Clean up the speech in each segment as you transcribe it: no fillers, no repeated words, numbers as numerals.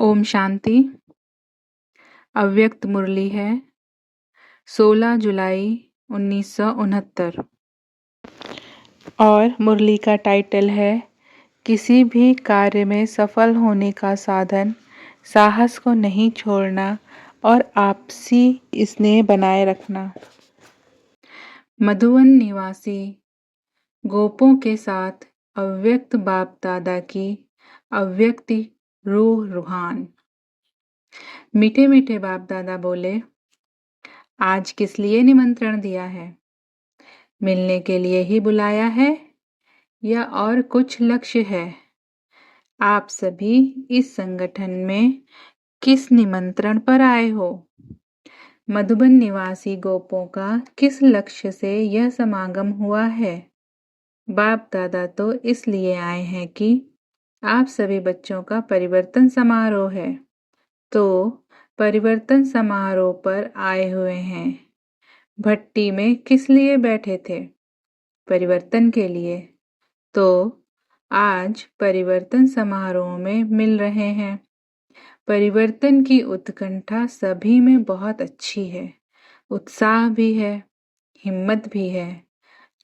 ओम शांति। अव्यक्त मुरली है 16 जुलाई 1969 और मुरली का टाइटल है किसी भी कार्य में सफल होने का साधन साहस को नहीं छोड़ना और आपसी स्नेह बनाए रखना। मधुवन निवासी गोपों के साथ अव्यक्त बाप दादा की अव्यक्ति रूह रूहान। मीठे मीठे बाप दादा बोले, आज किस लिए निमंत्रण दिया है? मिलने के लिए ही बुलाया है या और कुछ लक्ष्य है? आप सभी इस संगठन में किस निमंत्रण पर आए हो? मधुबन निवासी गोपों का किस लक्ष्य से यह समागम हुआ है? बाप दादा तो इसलिए आए हैं कि आप सभी बच्चों का परिवर्तन समारोह है, तो परिवर्तन समारोह पर आए हुए हैं। भट्टी में किस लिए बैठे थे? परिवर्तन के लिए। तो आज परिवर्तन समारोह में मिल रहे हैं। परिवर्तन की उत्कंठा सभी में बहुत अच्छी है, उत्साह भी है, हिम्मत भी है।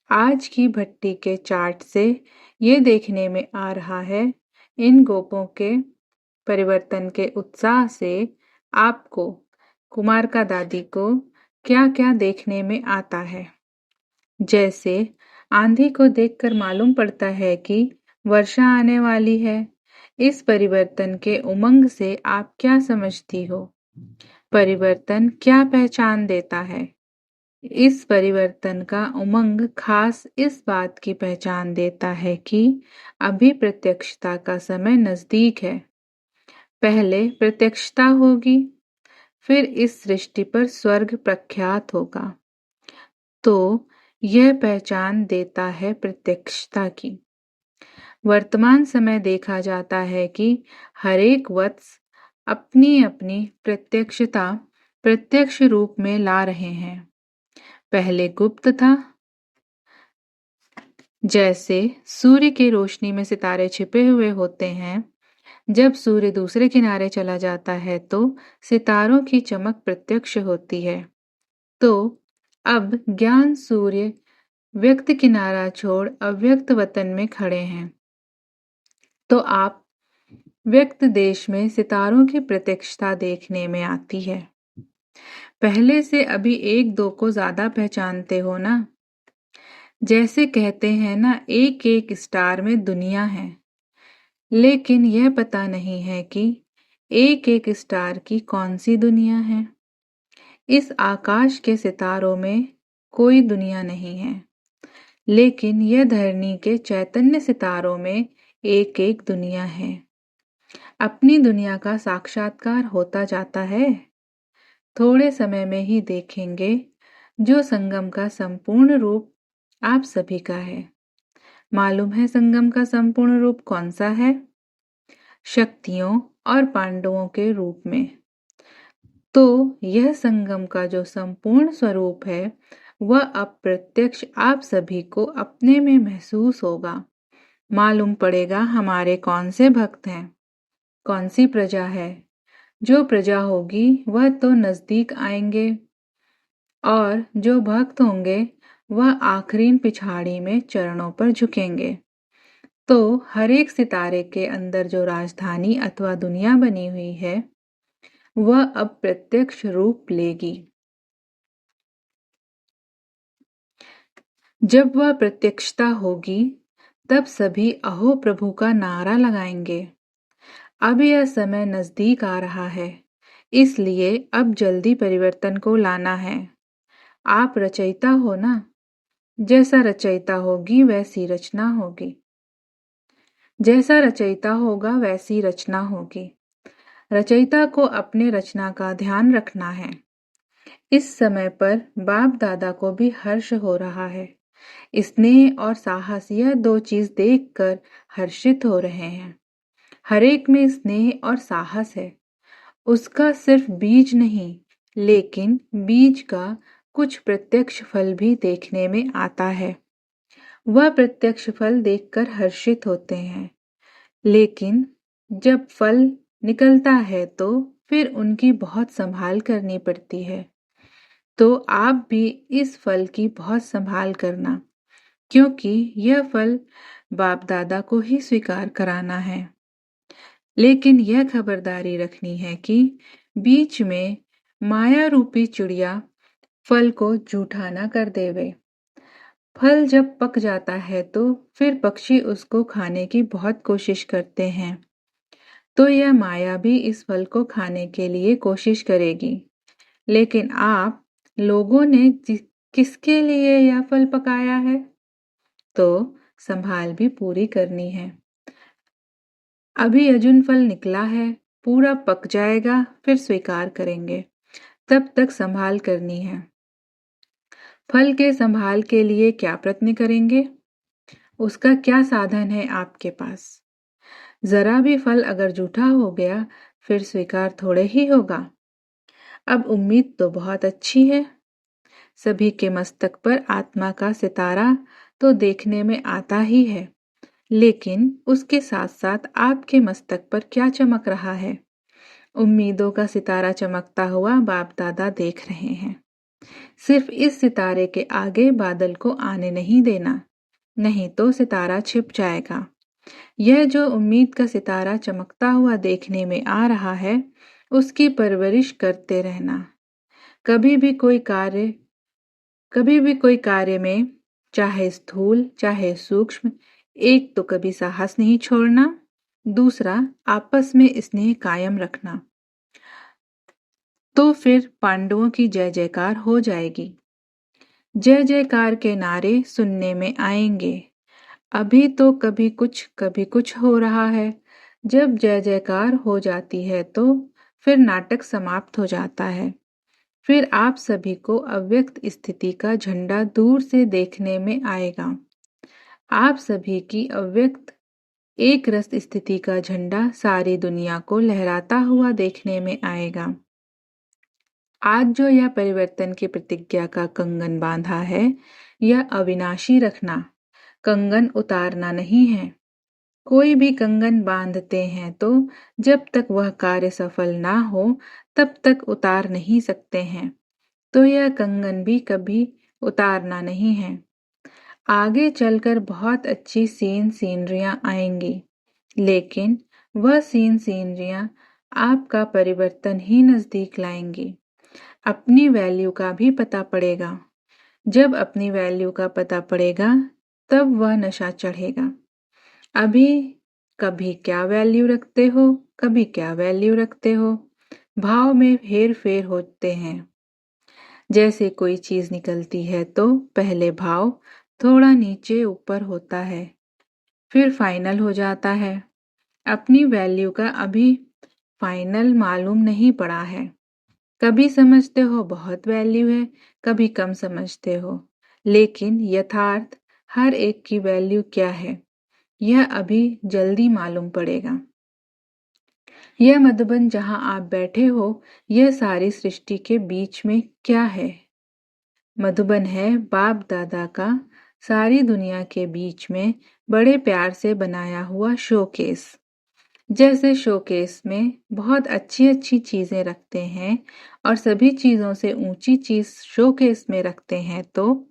आज की भट्टी के चार्ट से ये देखने में आ रहा है इन गोपों के परिवर्तन के उत्साह से आपको, कुमार का दादी को क्या क्या देखने में आता है। जैसे आंधी को देखकर मालूम पड़ता है कि वर्षा आने वाली है। इस परिवर्तन के उमंग से आप क्या समझती हो? परिवर्तन क्या पहचान देता है? इस परिवर्तन का उमंग खास इस बात की पहचान देता है कि अभी प्रत्यक्षता का समय नजदीक है। पहले प्रत्यक्षता होगी, फिर इस सृष्टि पर स्वर्ग प्रख्यात होगा। तो यह पहचान देता है प्रत्यक्षता की। वर्तमान समय देखा जाता है कि हरेक वत्स अपनी अपनी प्रत्यक्षता प्रत्यक्ष रूप में ला रहे हैं। पहले गुप्त था, जैसे सूर्य की रोशनी में सितारे छिपे हुए होते हैं। जब सूर्य दूसरे किनारे चला जाता है तो सितारों की चमक प्रत्यक्ष होती है। तो अब ज्ञान सूर्य व्यक्त किनारा छोड़ अव्यक्त वतन में खड़े हैं। तो आप व्यक्त देश में सितारों की प्रत्यक्षता देखने में आती है। पहले से अभी एक दो को ज्यादा पहचानते हो ना। जैसे कहते हैं ना, एक एक स्टार में दुनिया है, लेकिन यह पता नहीं है कि एक एक स्टार की कौन सी दुनिया है। इस आकाश के सितारों में कोई दुनिया नहीं है, लेकिन यह धरनी के चैतन्य सितारों में एक एक दुनिया है। अपनी दुनिया का साक्षात्कार होता जाता है। थोड़े समय में ही देखेंगे जो संगम का संपूर्ण रूप आप सभी का है। मालूम है संगम का संपूर्ण रूप कौन सा है? शक्तियों और पांडवों के रूप में। तो यह संगम का जो संपूर्ण स्वरूप है वह अप्रत्यक्ष आप सभी को अपने में महसूस होगा। मालूम पड़ेगा हमारे कौन से भक्त हैं, कौन सी प्रजा है। जो प्रजा होगी वह तो नजदीक आएंगे और जो भक्त होंगे वह आखिरी पिछाड़ी में चरणों पर झुकेंगे। तो हर एक सितारे के अंदर जो राजधानी अथवा दुनिया बनी हुई है वह अब प्रत्यक्ष रूप लेगी। जब वह प्रत्यक्षता होगी तब सभी अहो प्रभु का नारा लगाएंगे। अब यह समय नजदीक आ रहा है, इसलिए अब जल्दी परिवर्तन को लाना है। आप रचयिता हो ना, जैसा रचयिता होगी वैसी रचना होगी। जैसा रचयिता होगा वैसी रचना होगी। रचयिता को अपने रचना का ध्यान रखना है। इस समय पर बाप दादा को भी हर्ष हो रहा है। स्नेह और साहस, यह दो चीज देखकर हर्षित हो रहे हैं। हरेक में स्नेह और साहस है। उसका सिर्फ बीज नहीं, लेकिन बीज का कुछ प्रत्यक्ष फल भी देखने में आता है। वह प्रत्यक्ष फल देखकर हर्षित होते हैं, लेकिन जब फल निकलता है तो फिर उनकी बहुत संभाल करनी पड़ती है। तो आप भी इस फल की बहुत संभाल करना, क्योंकि यह फल बाप दादा को ही स्वीकार कराना है। लेकिन यह खबरदारी रखनी है कि बीच में माया रूपी चिड़िया फल को जूठा ना कर देवे। फल जब पक जाता है तो फिर पक्षी उसको खाने की बहुत कोशिश करते हैं, तो यह माया भी इस फल को खाने के लिए कोशिश करेगी। लेकिन आप लोगों ने किसके लिए यह फल पकाया है, तो संभाल भी पूरी करनी है। अभी अर्जुन फल निकला है, पूरा पक जाएगा फिर स्वीकार करेंगे, तब तक संभाल करनी है। फल के संभाल के लिए क्या प्रयत्न करेंगे, उसका क्या साधन है आपके पास। जरा भी फल अगर जूठा हो गया फिर स्वीकार थोड़े ही होगा। अब उम्मीद तो बहुत अच्छी है। सभी के मस्तक पर आत्मा का सितारा तो देखने में आता ही है, लेकिन उसके साथ साथ आपके मस्तक पर क्या चमक रहा है। उम्मीदों का सितारा चमकता हुआ बाप दादा देख रहे हैं। सिर्फ इस सितारे के आगे बादल को आने नहीं देना, नहीं तो सितारा छिप जाएगा। यह जो उम्मीद का सितारा चमकता हुआ देखने में आ रहा है, उसकी परवरिश करते रहना। कभी भी कोई कार्य में, चाहे स्थूल चाहे सूक्ष्म, एक तो कभी साहस नहीं छोड़ना, दूसरा आपस में स्नेह कायम रखना। तो फिर पांडवों की जय जयकार हो जाएगी। जय जयकार के नारे सुनने में आएंगे। अभी तो कभी कुछ हो रहा है। जब जय जयकार हो जाती है तो फिर नाटक समाप्त हो जाता है। फिर आप सभी को अव्यक्त स्थिति का झंडा दूर से देखने में आएगा। आप सभी की अव्यक्त एक रस स्थिति का झंडा सारी दुनिया को लहराता हुआ देखने में आएगा। आज जो यह परिवर्तन की प्रतिज्ञा का कंगन बांधा है, यह अविनाशी रखना, कंगन उतारना नहीं है। कोई भी कंगन बांधते हैं तो जब तक वह कार्य सफल ना हो तब तक उतार नहीं सकते हैं, तो यह कंगन भी कभी उतारना नहीं है। आगे चलकर बहुत अच्छी सीनरियां आएंगी, लेकिन वह सीनरियां आपका परिवर्तन ही नजदीक लाएंगी। अपनी वैल्यू का भी पता पड़ेगा। जब अपनी वैल्यू का पता पड़ेगा तब वह नशा चढ़ेगा। अभी कभी क्या वैल्यू रखते हो, कभी क्या वैल्यू रखते हो, भाव में हेर फेर होते हैं। जैसे कोई चीज निकलती है तो पहले भाव थोड़ा नीचे ऊपर होता है, फिर फाइनल हो जाता है। अपनी वैल्यू का अभी फाइनल मालूम नहीं पड़ा है। कभी समझते हो बहुत वैल्यू है, कभी कम समझते हो, लेकिन यथार्थ हर एक की वैल्यू क्या है, यह अभी जल्दी मालूम पड़ेगा। यह मधुबन जहां आप बैठे हो, यह सारी सृष्टि के बीच में क्या है? मधुबन है बाप दादा का सारी दुनिया के बीच में बड़े प्यार से बनाया हुआ शोकेस। जैसे शोकेस में बहुत अच्छी अच्छी चीजें रखते हैं और सभी चीजों से ऊंची चीज शोकेस में रखते हैं, तो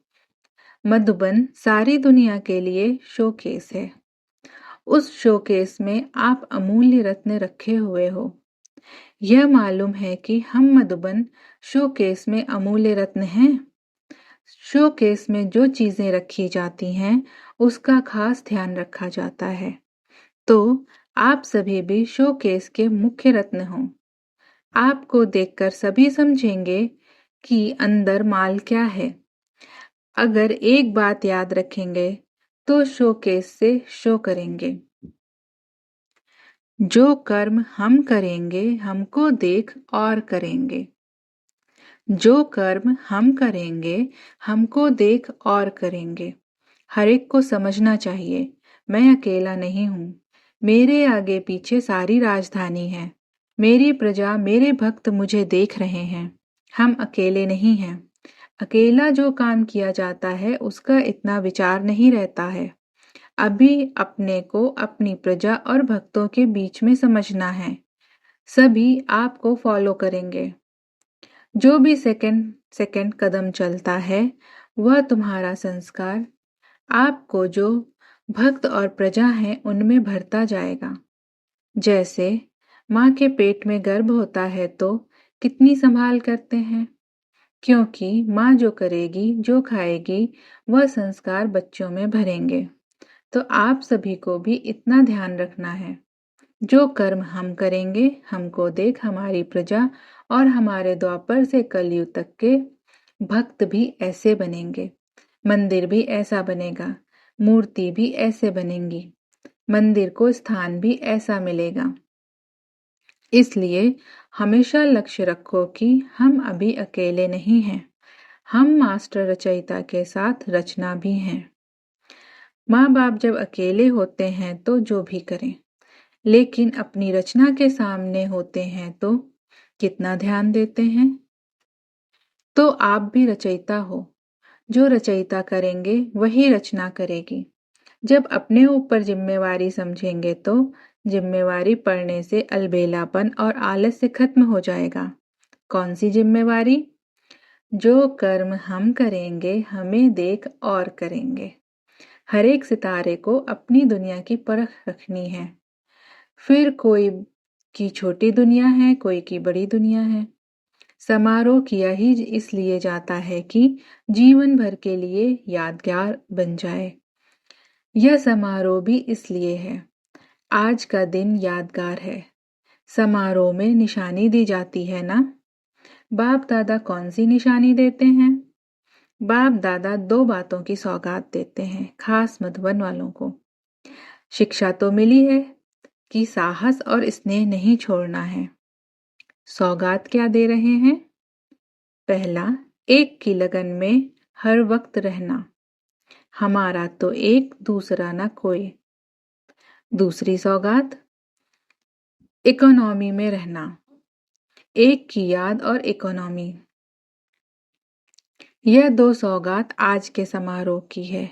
मधुबन सारी दुनिया के लिए शोकेस है। उस शोकेस में आप अमूल्य रत्न रखे हुए हो। यह मालूम है कि हम मधुबन शोकेस में अमूल्य रत्न हैं। शोकेस में जो चीजें रखी जाती हैं उसका खास ध्यान रखा जाता है। तो आप सभी भी शोकेस के मुख्य रत्न हो। आपको देखकर सभी समझेंगे कि अंदर माल क्या है। अगर एक बात याद रखेंगे तो शोकेस से शो करेंगे। जो कर्म हम करेंगे हमको देख और करेंगे। जो कर्म हम करेंगे हमको देख और करेंगे। हर एक को समझना चाहिए, मैं अकेला नहीं हूँ। मेरे आगे पीछे सारी राजधानी है। मेरी प्रजा, मेरे भक्त मुझे देख रहे हैं। हम अकेले नहीं हैं। अकेला जो काम किया जाता है उसका इतना विचार नहीं रहता है। अभी अपने को अपनी प्रजा और भक्तों के बीच में समझना है। सभी आपको फॉलो करेंगे। जो भी सेकंड सेकंड कदम चलता है वह तुम्हारा संस्कार आपको जो भक्त और प्रजा है उनमें भरता जाएगा। जैसे माँ के पेट में गर्भ होता है तो कितनी संभाल करते हैं, क्योंकि माँ जो करेगी जो खाएगी वह संस्कार बच्चों में भरेंगे। तो आप सभी को भी इतना ध्यान रखना है, जो कर्म हम करेंगे हमको देख हमारी प्रजा और हमारे द्वापर से कलयुग तक के भक्त भी ऐसे बनेंगे। मंदिर भी ऐसा बनेगा, मूर्ति भी ऐसे बनेंगी, मंदिर को स्थान भी ऐसा मिलेगा। इसलिए हमेशा लक्ष्य रखो कि हम अभी अकेले नहीं हैं, हम मास्टर रचयिता के साथ रचना भी हैं। माँ बाप जब अकेले होते हैं तो जो भी करें, लेकिन अपनी रचना के सामने होते हैं तो कितना ध्यान देते हैं। तो आप भी रचयिता हो, जो रचयिता करेंगे वही रचना करेगी। जब अपने ऊपर जिम्मेवारी समझेंगे तो जिम्मेवारी पड़ने से अलबेलापन और आलस्य खत्म हो जाएगा। कौन सी जिम्मेवारी? जो कर्म हम करेंगे हमें देख और करेंगे। हर एक सितारे को अपनी दुनिया की परख रखनी है। फिर कोई की छोटी दुनिया है, कोई की बड़ी दुनिया है। समारोह किया ही इसलिए जाता है कि जीवन भर के लिए यादगार बन जाए। यह समारोह भी इसलिए है। आज का दिन यादगार है। समारोह में निशानी दी जाती है ना? बाप दादा कौन सी निशानी देते हैं? बाप दादा दो बातों की सौगात देते हैं, खास मधुबन वालों को। शिक्षा तो मिली है कि साहस और स्नेह नहीं छोड़ना है। सौगात क्या दे रहे हैं? पहला, एक की लगन में हर वक्त रहना, हमारा तो एक दूसरा ना कोई। दूसरी सौगात, इकोनॉमी में रहना, एक की याद और इकोनॉमी। यह दो सौगात आज के समारोह की है।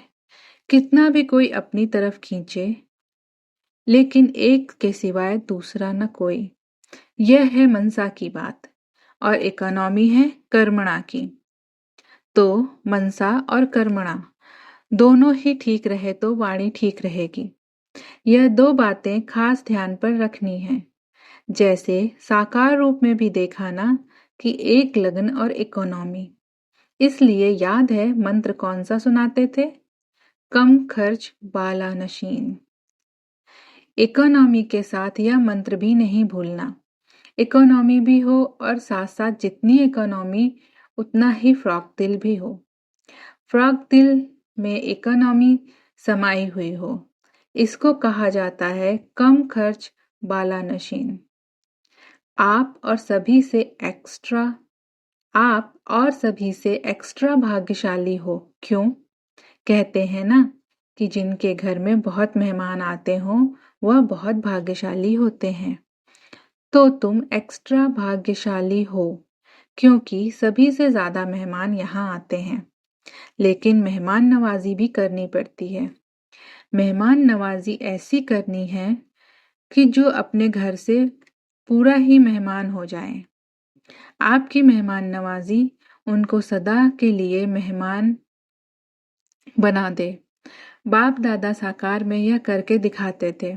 कितना भी कोई अपनी तरफ खींचे, लेकिन एक के सिवाय दूसरा न कोई। यह है मनसा की बात और इकोनॉमी है कर्मणा की। तो मनसा और कर्मणा दोनों ही ठीक रहे तो वाणी ठीक रहेगी। यह दो बातें खास ध्यान पर रखनी है। जैसे साकार रूप में भी देखा ना कि एक लगन और इकोनॉमी। इसलिए याद है मंत्र कौन सा सुनाते थे? कम खर्च बाला नशीन। इकोनॉमी के साथ यह मंत्र भी नहीं भूलना। इकोनॉमी भी हो और साथ साथ जितनी इकोनॉमी उतना ही फ्रॉक दिल भी हो। फ्रॉक दिल में इकोनॉमी समाई हुई हो। इसको कहा जाता है कम खर्च बाला नशीन। आप और सभी से एक्स्ट्रा भाग्यशाली हो। क्यों? कहते हैं ना कि जिनके घर में बहुत मेहमान आते हों वह बहुत भाग्यशाली होते हैं। तो तुम एक्स्ट्रा भाग्यशाली हो, क्योंकि सभी से ज्यादा मेहमान यहाँ आते हैं। लेकिन मेहमान नवाजी भी करनी पड़ती है। मेहमान नवाजी ऐसी करनी है कि जो अपने घर से पूरा ही मेहमान हो जाए। आपकी मेहमान नवाजी उनको सदा के लिए मेहमान बना दे। बाप दादा साकार में यह करके दिखाते थे।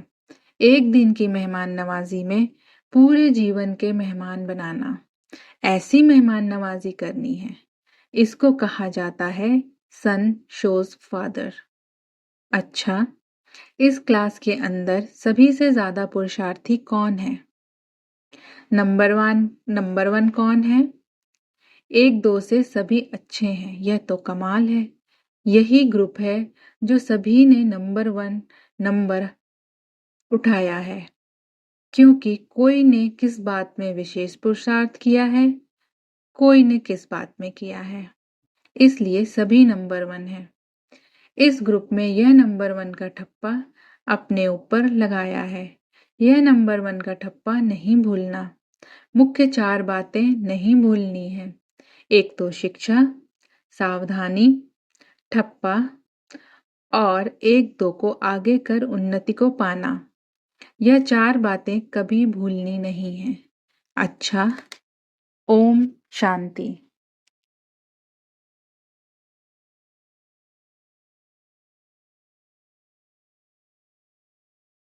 एक दिन की मेहमान नवाजी में पूरे जीवन के मेहमान बनाना। ऐसी मेहमान नवाजी करनी है। इसको कहा जाता है सन शोज फादर। अच्छा, इस क्लास के अंदर सभी से ज्यादा पुरुषार्थी कौन है? नंबर वन कौन है? एक दो से सभी अच्छे हैं, यह तो कमाल है। यही ग्रुप है जो सभी ने नंबर 1 नंबर उठाया है, क्योंकि कोई ने किस बात में विशेष पुरुषार्थ किया है, कोई ने किस बात में किया है, इसलिए सभी नंबर 1 है। इस ग्रुप में यह नंबर 1 का ठप्पा अपने ऊपर लगाया है। यह नंबर 1 का ठप्पा नहीं भूलना। मुख्य 4 बातें नहीं भूलनी है। एक तो शिक्षा, सावधानी, ठप्पा और एक दो को आगे कर उन्नति को पाना। यह 4 बातें कभी भूलनी नहीं है। अच्छा। ओम शांति।